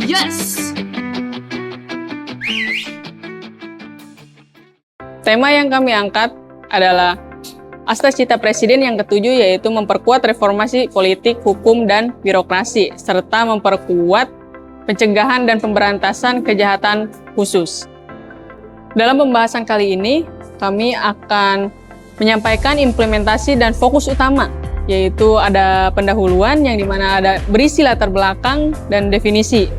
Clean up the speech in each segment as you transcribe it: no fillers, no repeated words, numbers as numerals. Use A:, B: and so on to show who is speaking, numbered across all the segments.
A: Yes! Tema yang kami angkat adalah Astacita Presiden yang ketujuh, yaitu memperkuat reformasi politik, hukum, dan birokrasi, serta memperkuat pencegahan dan pemberantasan kejahatan khusus. Dalam pembahasan kali ini, kami akan menyampaikan implementasi dan fokus utama, yaitu ada pendahuluan yang dimana ada berisi latar belakang dan definisi.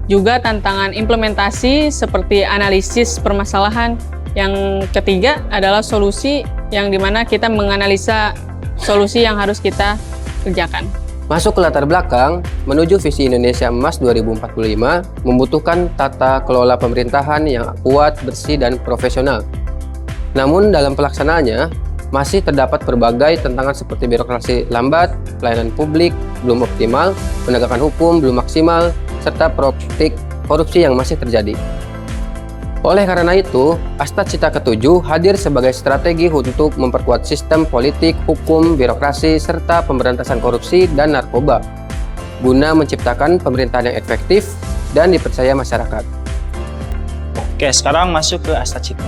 A: Juga tantangan implementasi seperti analisis permasalahan. Yang ketiga adalah solusi yang dimana kita menganalisa solusi yang harus kita kerjakan.
B: Masuk ke latar belakang, menuju visi Indonesia Emas 2045 membutuhkan tata kelola pemerintahan yang kuat, bersih, dan profesional. Namun dalam pelaksanaannya, masih terdapat berbagai tantangan seperti birokrasi lambat, pelayanan publik belum optimal, penegakan hukum belum maksimal, serta praktik korupsi yang masih terjadi. Oleh karena itu, Astacita ke-7 hadir sebagai strategi untuk memperkuat sistem politik, hukum, birokrasi, serta pemberantasan korupsi dan narkoba, guna menciptakan pemerintahan yang efektif dan dipercaya masyarakat.
C: Oke, sekarang masuk ke Astacita.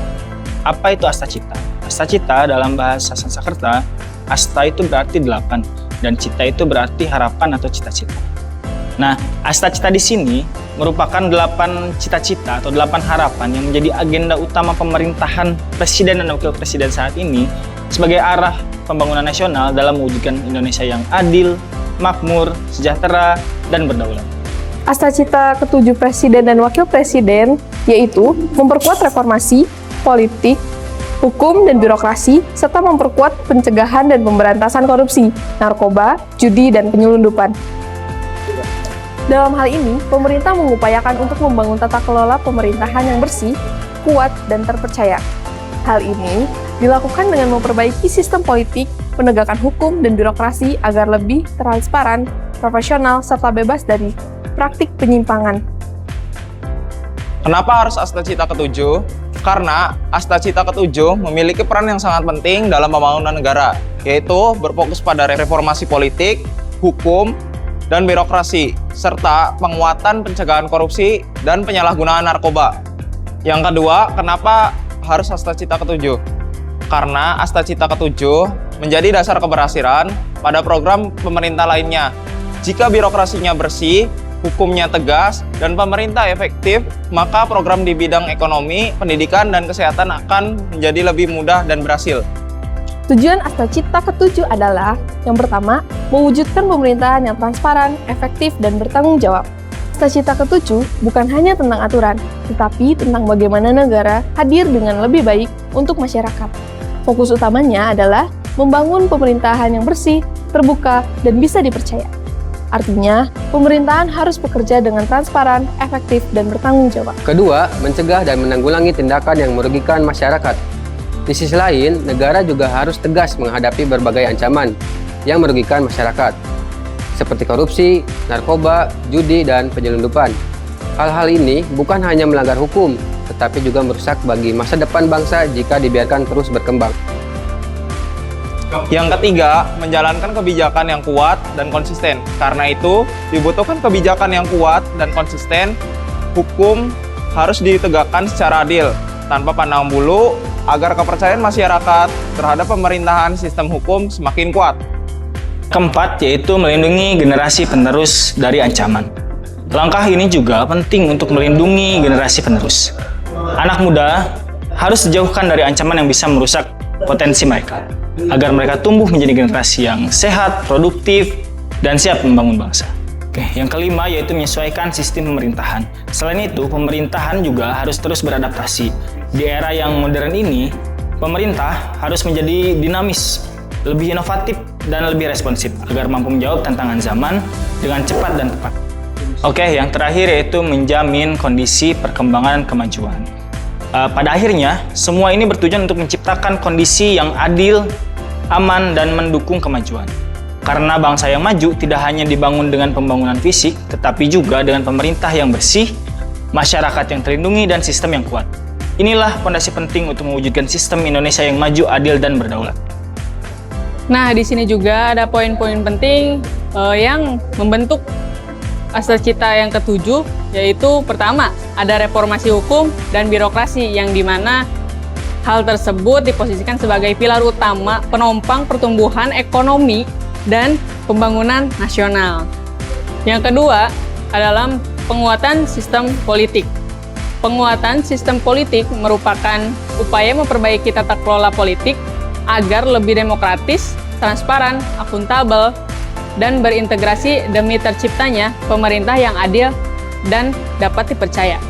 C: Apa itu Astacita? Astacita dalam bahasa Sanskerta, Asta itu berarti 8, dan Cita itu berarti harapan atau cita-cita. Nah, Astacita di sini merupakan 8 cita-cita atau 8 harapan yang menjadi agenda utama pemerintahan Presiden dan Wakil Presiden saat ini sebagai arah pembangunan nasional dalam mewujudkan Indonesia yang adil, makmur, sejahtera, dan berdaulat.
D: Astacita ke-7 Presiden dan Wakil Presiden yaitu memperkuat reformasi, politik, hukum, dan birokrasi, serta memperkuat pencegahan dan pemberantasan korupsi, narkoba, judi, dan penyelundupan. Dalam hal ini, pemerintah mengupayakan untuk membangun tata kelola pemerintahan yang bersih, kuat, dan terpercaya. Hal ini dilakukan dengan memperbaiki sistem politik, penegakan hukum, dan birokrasi agar lebih transparan, profesional, serta bebas dari praktik penyimpangan.
E: Kenapa harus Astacita ke-7? Karena Astacita ke-7 memiliki peran yang sangat penting dalam pembangunan negara, yaitu berfokus pada reformasi politik, hukum, dan birokrasi, serta penguatan pencegahan korupsi dan penyalahgunaan narkoba. Yang kedua, kenapa harus Astacita ke-7? Karena Astacita ke-7 menjadi dasar keberhasilan pada program pemerintah lainnya. Jika birokrasinya bersih, hukumnya tegas, dan pemerintah efektif, maka program di bidang ekonomi, pendidikan, dan kesehatan akan menjadi lebih mudah dan berhasil.
D: Tujuan Astacita ke-7 adalah, yang pertama, mewujudkan pemerintahan yang transparan, efektif, dan bertanggung jawab. Astacita ke-7 bukan hanya tentang aturan, tetapi tentang bagaimana negara hadir dengan lebih baik untuk masyarakat. Fokus utamanya adalah membangun pemerintahan yang bersih, terbuka, dan bisa dipercaya. Artinya, pemerintahan harus bekerja dengan transparan, efektif, dan bertanggung jawab.
B: Kedua, mencegah dan menanggulangi tindakan yang merugikan masyarakat. Di sisi lain, negara juga harus tegas menghadapi berbagai ancaman yang merugikan masyarakat, seperti korupsi, narkoba, judi, dan penyelundupan. Hal-hal ini bukan hanya melanggar hukum, tetapi juga merusak bagi masa depan bangsa jika dibiarkan terus berkembang.
E: Yang ketiga, menjalankan kebijakan yang kuat dan konsisten. Karena itu, dibutuhkan kebijakan yang kuat dan konsisten. Hukum harus ditegakkan secara adil, tanpa pandang bulu, agar kepercayaan masyarakat terhadap pemerintahan sistem hukum semakin kuat.
C: Keempat, yaitu melindungi generasi penerus dari ancaman. Langkah ini juga penting untuk melindungi generasi penerus. Anak muda harus dijauhkan dari ancaman yang bisa merusak potensi mereka, agar mereka tumbuh menjadi generasi yang sehat, produktif, dan siap membangun bangsa. Oke, yang kelima yaitu menyesuaikan sistem pemerintahan. Selain itu, pemerintahan juga harus terus beradaptasi. Di era yang modern ini, pemerintah harus menjadi dinamis, lebih inovatif, dan lebih responsif agar mampu menjawab tantangan zaman dengan cepat dan tepat. Oke, yang terakhir yaitu menjamin kondisi perkembangan kemajuan. Pada akhirnya, semua ini bertujuan untuk menciptakan kondisi yang adil, aman, dan mendukung kemajuan. Karena bangsa yang maju tidak hanya dibangun dengan pembangunan fisik, tetapi juga dengan pemerintah yang bersih, masyarakat yang terlindungi, dan sistem yang kuat. Inilah fondasi penting untuk mewujudkan sistem Indonesia yang maju, adil, dan berdaulat.
A: Nah, di sini juga ada poin-poin penting yang membentuk Astacita yang ketujuh, yaitu pertama, ada reformasi hukum dan birokrasi yang dimana hal tersebut diposisikan sebagai pilar utama penopang pertumbuhan ekonomi dan pembangunan nasional. Yang kedua adalah penguatan sistem politik. Penguatan sistem politik merupakan upaya memperbaiki tata kelola politik agar lebih demokratis, transparan, akuntabel, dan berintegrasi demi terciptanya pemerintah yang adil dan dapat dipercaya.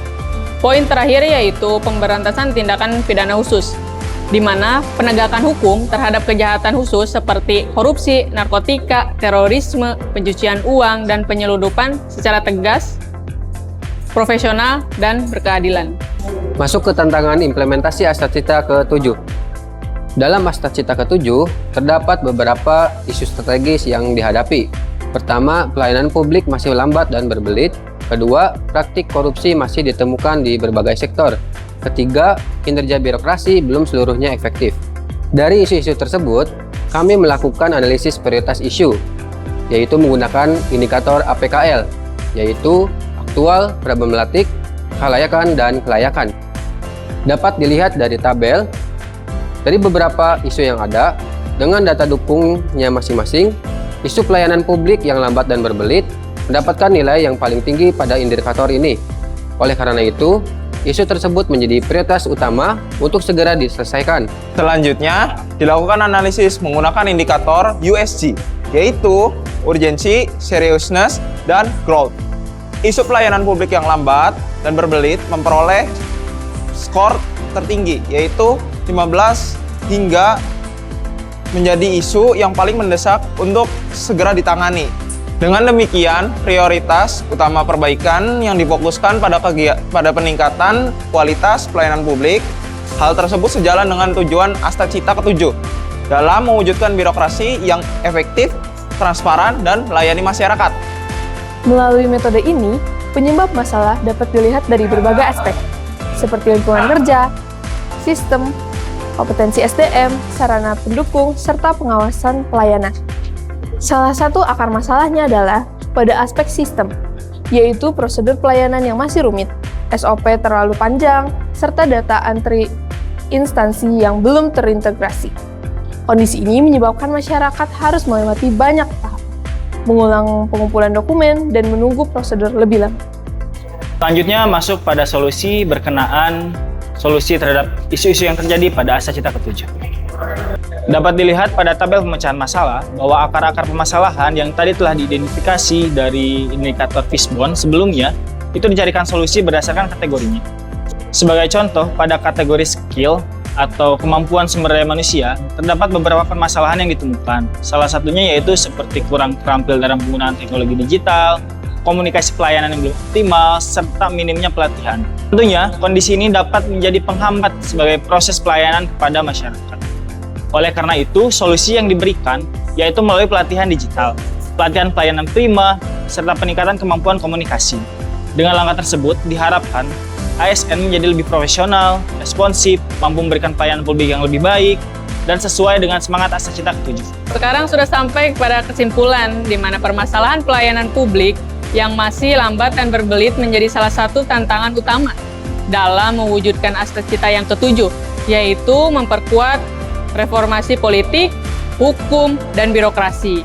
A: Poin terakhir yaitu pemberantasan tindakan pidana khusus, di mana penegakan hukum terhadap kejahatan khusus seperti korupsi, narkotika, terorisme, pencucian uang, dan penyeludupan secara tegas, profesional, dan berkeadilan.
B: Masuk ke tantangan implementasi Astacita ke-7. Dalam Astacita ke-7, terdapat beberapa isu strategis yang dihadapi. Pertama, pelayanan publik masih lambat dan berbelit. Kedua, praktik korupsi masih ditemukan di berbagai sektor. Ketiga, kinerja birokrasi belum seluruhnya efektif. Dari isu-isu tersebut, kami melakukan analisis prioritas isu, yaitu menggunakan indikator APKL, yaitu aktual, problematik, kelayakan, dan kelayakan. Dapat dilihat dari tabel. Dari beberapa isu yang ada, dengan data dukungnya masing-masing, isu pelayanan publik yang lambat dan berbelit mendapatkan nilai yang paling tinggi pada indikator ini. Oleh karena itu, isu tersebut menjadi prioritas utama untuk segera diselesaikan.
E: Selanjutnya, dilakukan analisis menggunakan indikator USG, yaitu urgency, seriousness, dan growth. Isu pelayanan publik yang lambat dan berbelit memperoleh skor tertinggi, yaitu 15 hingga menjadi isu yang paling mendesak untuk segera ditangani. Dengan demikian, prioritas utama perbaikan yang difokuskan pada peningkatan kualitas pelayanan publik. Hal tersebut sejalan dengan tujuan Astacita ke-7 dalam mewujudkan birokrasi yang efektif, transparan, dan melayani masyarakat.
D: Melalui metode ini, penyebab masalah dapat dilihat dari berbagai aspek, seperti lingkungan kerja, sistem, kompetensi SDM, sarana pendukung, serta pengawasan pelayanan. Salah satu akar masalahnya adalah pada aspek sistem, yaitu prosedur pelayanan yang masih rumit, SOP terlalu panjang, serta data antri instansi yang belum terintegrasi. Kondisi ini menyebabkan masyarakat harus melewati banyak tahap, mengulang pengumpulan dokumen, dan menunggu prosedur lebih lama.
C: Selanjutnya masuk pada solusi terhadap isu-isu yang terjadi pada Astacita ke-7. Dapat dilihat pada tabel pemecahan masalah bahwa akar-akar permasalahan yang tadi telah diidentifikasi dari indikator Fishbone sebelumnya itu dicarikan solusi berdasarkan kategorinya. Sebagai contoh, pada kategori skill atau kemampuan sumber daya manusia, terdapat beberapa permasalahan yang ditemukan. Salah satunya yaitu seperti kurang terampil dalam penggunaan teknologi digital, komunikasi pelayanan yang belum optimal, serta minimnya pelatihan. Tentunya, kondisi ini dapat menjadi penghambat sebagai proses pelayanan kepada masyarakat. Oleh karena itu, solusi yang diberikan yaitu melalui pelatihan digital, pelatihan pelayanan prima, serta peningkatan kemampuan komunikasi. Dengan langkah tersebut, diharapkan ASN menjadi lebih profesional, responsif, mampu memberikan pelayanan publik yang lebih baik, dan sesuai dengan semangat Astacita ke-7.
A: Sekarang sudah sampai kepada kesimpulan di mana permasalahan pelayanan publik yang masih lambat dan berbelit menjadi salah satu tantangan utama dalam mewujudkan Astacita yang ke-7, yaitu memperkuat reformasi politik, hukum, dan birokrasi.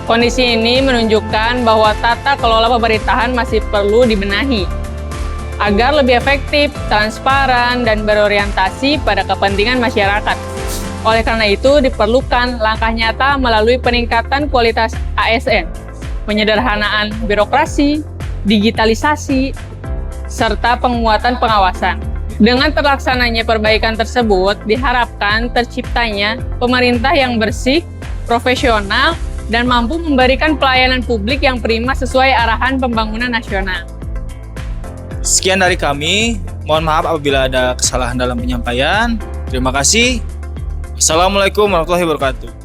A: Kondisi ini menunjukkan bahwa tata kelola pemerintahan masih perlu dibenahi agar lebih efektif, transparan, dan berorientasi pada kepentingan masyarakat. Oleh karena itu, diperlukan langkah nyata melalui peningkatan kualitas ASN, penyederhanaan birokrasi, digitalisasi, serta penguatan pengawasan. Dengan terlaksananya perbaikan tersebut, diharapkan terciptanya pemerintah yang bersih, profesional, dan mampu memberikan pelayanan publik yang prima sesuai arahan pembangunan nasional.
C: Sekian dari kami, mohon maaf apabila ada kesalahan dalam penyampaian. Terima kasih. Assalamualaikum warahmatullahi wabarakatuh.